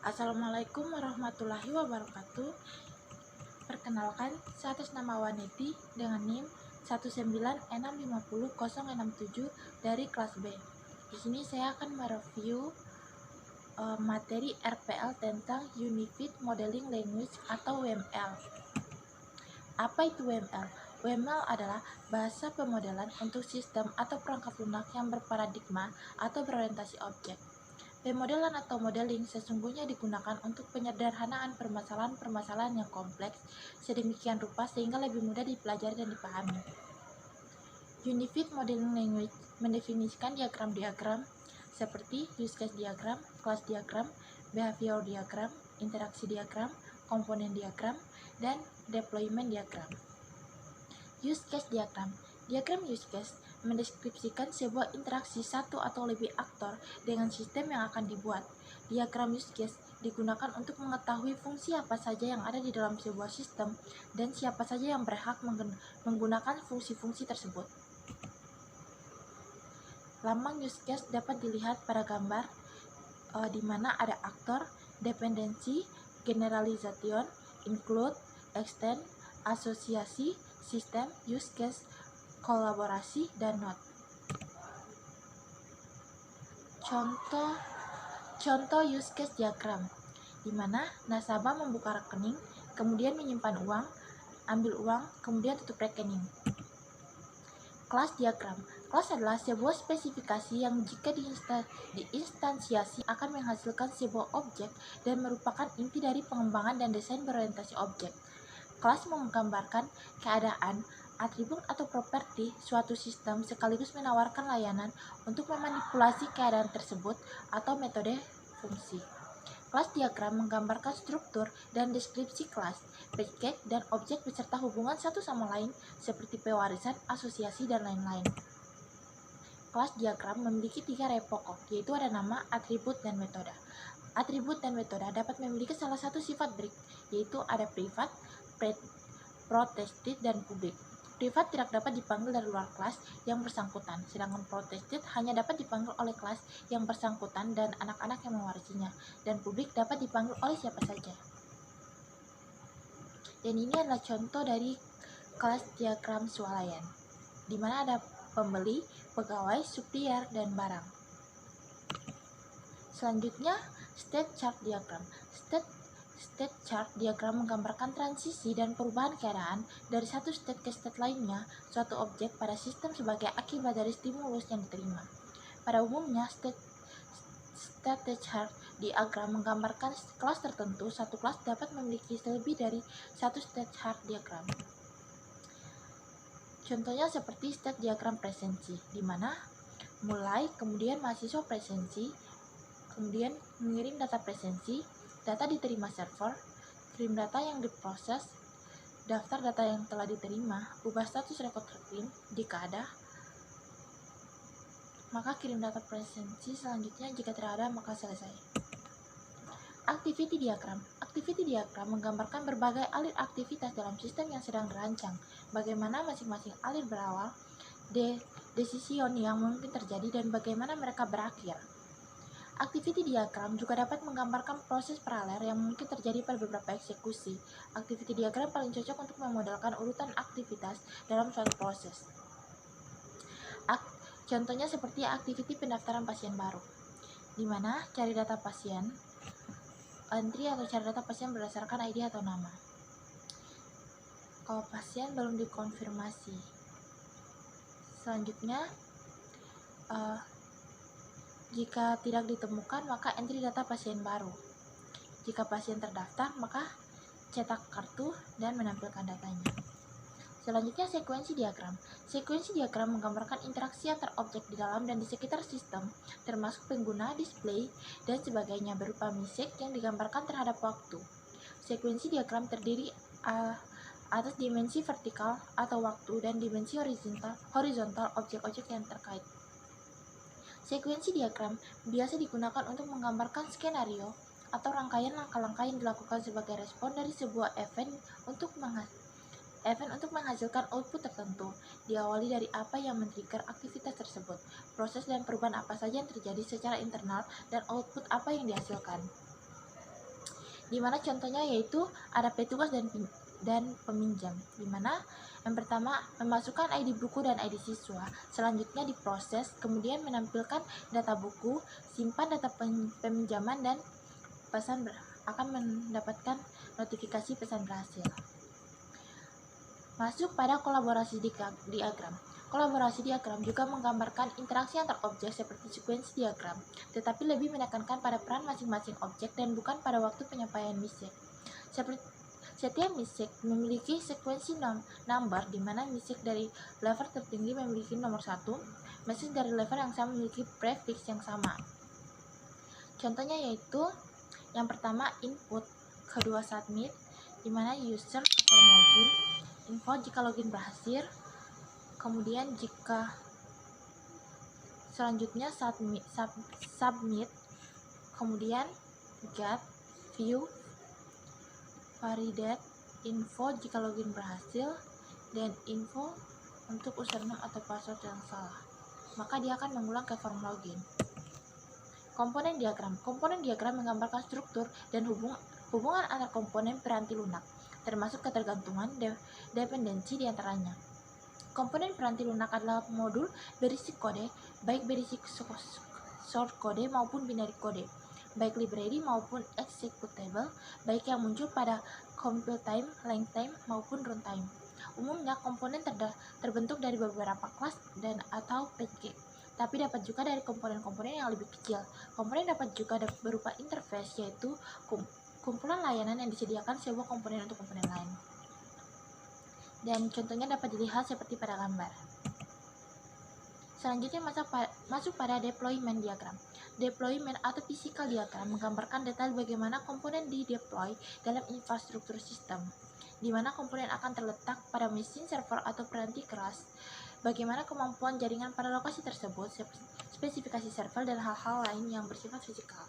Assalamualaikum warahmatullahi wabarakatuh. Perkenalkan, saya atas nama Waneti dengan NIM 196500067 dari kelas B. Di sini saya akan mereview materi RPL tentang Unified Modeling Language atau UML. Apa itu UML? UML adalah bahasa pemodelan untuk sistem atau perangkat lunak yang berparadigma atau berorientasi objek. Pemodelan atau modeling sesungguhnya digunakan untuk penyederhanaan permasalahan-permasalahan yang kompleks sedemikian rupa sehingga lebih mudah dipelajari dan dipahami. Unified Modeling Language mendefinisikan diagram-diagram seperti use case diagram, class diagram, behavior diagram, interaksi diagram, komponen diagram, dan deployment diagram. Use case diagram. Diagram use case mendeskripsikan sebuah interaksi satu atau lebih aktor dengan sistem yang akan dibuat. Diagram use case digunakan untuk mengetahui fungsi apa saja yang ada di dalam sebuah sistem dan siapa saja yang berhak menggunakan fungsi-fungsi tersebut. Lambang use case dapat dilihat pada gambar di mana ada aktor, dependensi, generalization, include, extend, asosiasi, sistem, use case, kolaborasi, dan not. Contoh use case diagram, di mana nasabah membuka rekening, kemudian menyimpan uang, ambil uang, kemudian tutup rekening. Kelas diagram. Kelas adalah sebuah spesifikasi yang jika diinstansiasi akan menghasilkan sebuah objek dan merupakan inti dari pengembangan dan desain berorientasi objek. Kelas menggambarkan keadaan, atribut atau properti suatu sistem sekaligus menawarkan layanan untuk memanipulasi keadaan tersebut atau metode fungsi. Kelas diagram menggambarkan struktur dan deskripsi kelas, predicate, dan objek beserta hubungan satu sama lain seperti pewarisan, asosiasi, dan lain-lain. Kelas diagram memiliki 3 rep pokok, yaitu ada nama, atribut, dan metode. Atribut dan metode dapat memiliki salah satu sifat break, yaitu ada privat, protected, dan publik. Privat tidak dapat dipanggil dari luar kelas yang bersangkutan, sedangkan protected hanya dapat dipanggil oleh kelas yang bersangkutan dan anak-anak yang mewarisinya, dan publik dapat dipanggil oleh siapa saja. Dan ini adalah contoh dari kelas diagram swalayan, di mana ada pembeli, pegawai, supplier, dan barang. Selanjutnya, state chart diagram. State chart diagram menggambarkan transisi dan perubahan keadaan dari satu state ke state lainnya suatu objek pada sistem sebagai akibat dari stimulus yang diterima. Pada umumnya, state chart diagram menggambarkan kelas tertentu. Satu kelas dapat memiliki lebih dari satu state chart diagram. Contohnya seperti state diagram presensi, di mana mulai, kemudian mahasiswa presensi, kemudian mengirim data presensi, data diterima server, kirim data yang diproses, daftar data yang telah diterima, ubah status record kirim jika ada, maka kirim data presensi selanjutnya, jika tidak ada maka selesai. Activity diagram. Activity diagram menggambarkan berbagai alir aktivitas dalam sistem yang sedang dirancang, bagaimana masing-masing alir berawal, decision yang mungkin terjadi, dan bagaimana mereka berakhir. Activity diagram juga dapat menggambarkan proses paralel yang mungkin terjadi pada beberapa eksekusi. Activity diagram paling cocok untuk memodelkan urutan aktivitas dalam suatu proses. Contohnya seperti activity pendaftaran pasien baru, di mana cari data pasien, entry atau cari data pasien berdasarkan ID atau nama. Kalau pasien belum dikonfirmasi. Selanjutnya, jika tidak ditemukan, maka entry data pasien baru. Jika pasien terdaftar, maka cetak kartu dan menampilkan datanya. Selanjutnya, sekuensi diagram. Sekuensi diagram menggambarkan interaksi antar objek di dalam dan di sekitar sistem, termasuk pengguna, display, dan sebagainya berupa musik yang digambarkan terhadap waktu. Sekuensi diagram terdiri atas dimensi vertikal atau waktu dan dimensi horizontal objek-objek yang terkait. Sekuensi diagram biasa digunakan untuk menggambarkan skenario atau rangkaian langkah-langkah yang dilakukan sebagai respon dari sebuah event untuk menghasilkan output tertentu, diawali dari apa yang men-trigger aktivitas tersebut, proses dan perubahan apa saja yang terjadi secara internal, dan output apa yang dihasilkan. di mana contohnya yaitu ada petugas dan peminjam, di mana yang pertama memasukkan ID buku dan ID siswa, selanjutnya diproses, kemudian menampilkan data buku, simpan data peminjaman, dan akan mendapatkan notifikasi pesan berhasil. Masuk pada kolaborasi diagram. Kolaborasi diagram juga menggambarkan interaksi antar objek seperti sekuensi diagram, tetapi lebih menekankan pada peran masing-masing objek dan bukan pada waktu penyampaian message. Setiap message memiliki sekuensi number, di mana message dari level tertinggi memiliki nomor 1, message dari level yang sama memiliki prefix yang sama. Contohnya yaitu yang pertama input, kedua submit, di mana user form login, info jika login berhasil, kemudian jika selanjutnya submit, kemudian get, view, validate, info jika login berhasil, dan info untuk username atau password yang salah, maka dia akan mengulang ke form login. Komponen diagram. Komponen diagram menggambarkan struktur dan hubungan antar komponen piranti lunak, termasuk ketergantungan dependensi diantaranya. Komponen piranti lunak adalah modul berisi kode, baik berisi short code maupun binary code, baik library maupun executable, baik yang muncul pada compile time, length time, maupun runtime. Umumnya, komponen terbentuk dari beberapa kelas dan atau package, tapi dapat juga dari komponen-komponen yang lebih kecil. Komponen dapat juga berupa interface, yaitu kumpulan layanan yang disediakan sebuah komponen untuk komponen lain. Dan contohnya dapat dilihat seperti pada gambar. Selanjutnya masuk pada deployment diagram. Deployment atau physical diagram menggambarkan detail bagaimana komponen di-deploy dalam infrastruktur sistem, di mana komponen akan terletak pada mesin, server, atau piranti keras, bagaimana kemampuan jaringan pada lokasi tersebut, spesifikasi server, dan hal-hal lain yang bersifat fisikal.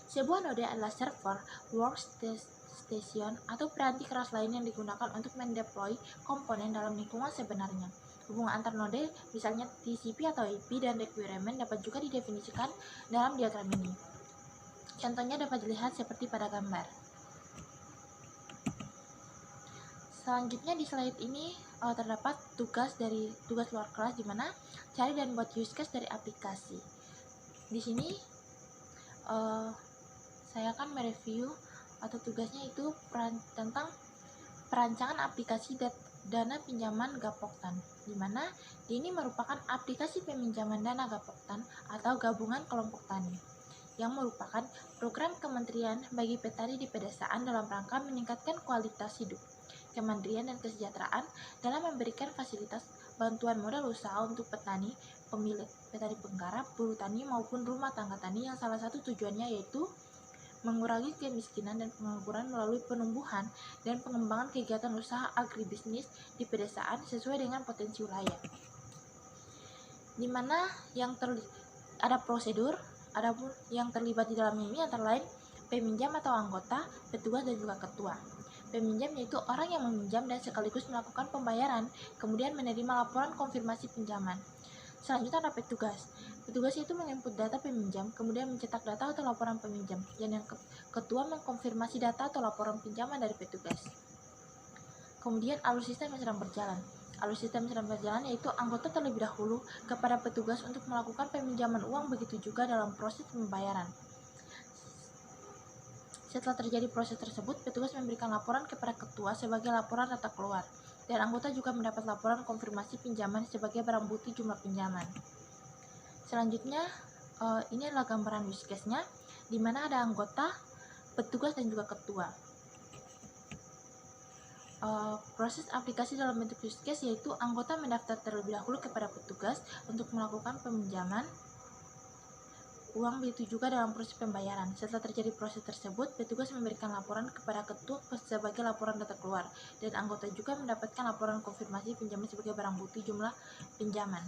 Sebuah node adalah server, workstation, atau piranti keras lain yang digunakan untuk mendeploy komponen dalam lingkungan sebenarnya. Hubungan antar node, misalnya TCP atau IP, dan requirement dapat juga didefinisikan dalam diagram ini. Contohnya dapat dilihat seperti pada gambar. Selanjutnya di slide ini terdapat tugas luar kelas, di mana cari dan buat use case dari aplikasi. Di sini saya akan mereview atau tugasnya itu tentang perancangan aplikasi dana pinjaman Gapoktan, di mana ini merupakan aplikasi peminjaman dana Gapoktan atau gabungan kelompok tani, yang merupakan program kementerian bagi petani di pedesaan dalam rangka meningkatkan kualitas hidup, kemandirian, dan kesejahteraan dalam memberikan fasilitas bantuan modal usaha untuk petani, pemilik petani penggarap, buruh tani, maupun rumah tangga tani, yang salah satu tujuannya yaitu mengurangi kemiskinan dan pengangguran melalui penumbuhan dan pengembangan kegiatan usaha agribisnis di pedesaan sesuai dengan potensi wilayah. Di mana ada prosedur, adapun yang terlibat di dalamnya ini antara lain peminjam atau anggota, petugas, dan juga ketua. Peminjam yaitu orang yang meminjam dan sekaligus melakukan pembayaran, kemudian menerima laporan konfirmasi pinjaman. Selanjutnya ada petugas. Petugas itu menginput data peminjam, kemudian mencetak data atau laporan peminjam, dan yang ketua mengkonfirmasi data atau laporan pinjaman dari petugas. Kemudian alur sistem yang sedang berjalan. Alur sistem yang sedang berjalan yaitu anggota terlebih dahulu kepada petugas untuk melakukan peminjaman uang, begitu juga dalam proses pembayaran. Setelah terjadi proses tersebut, petugas memberikan laporan kepada ketua sebagai laporan data keluar, dan anggota juga mendapat laporan konfirmasi pinjaman sebagai barang bukti jumlah pinjaman. Selanjutnya, ini adalah gambaran use case-nya, di mana ada anggota, petugas, dan juga ketua. Proses aplikasi dalam bentuk use case yaitu anggota mendaftar terlebih dahulu kepada petugas untuk melakukan peminjaman uang, begitu juga dalam proses pembayaran. Setelah terjadi proses tersebut, petugas memberikan laporan kepada ketua sebagai laporan data keluar, dan anggota juga mendapatkan laporan konfirmasi pinjaman sebagai barang bukti jumlah pinjaman.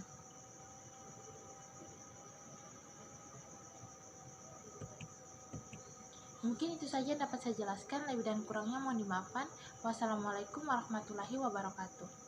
Mungkin itu saja yang dapat saya jelaskan, lebih dan kurangnya mohon dimaafkan. Wassalamualaikum warahmatullahi wabarakatuh.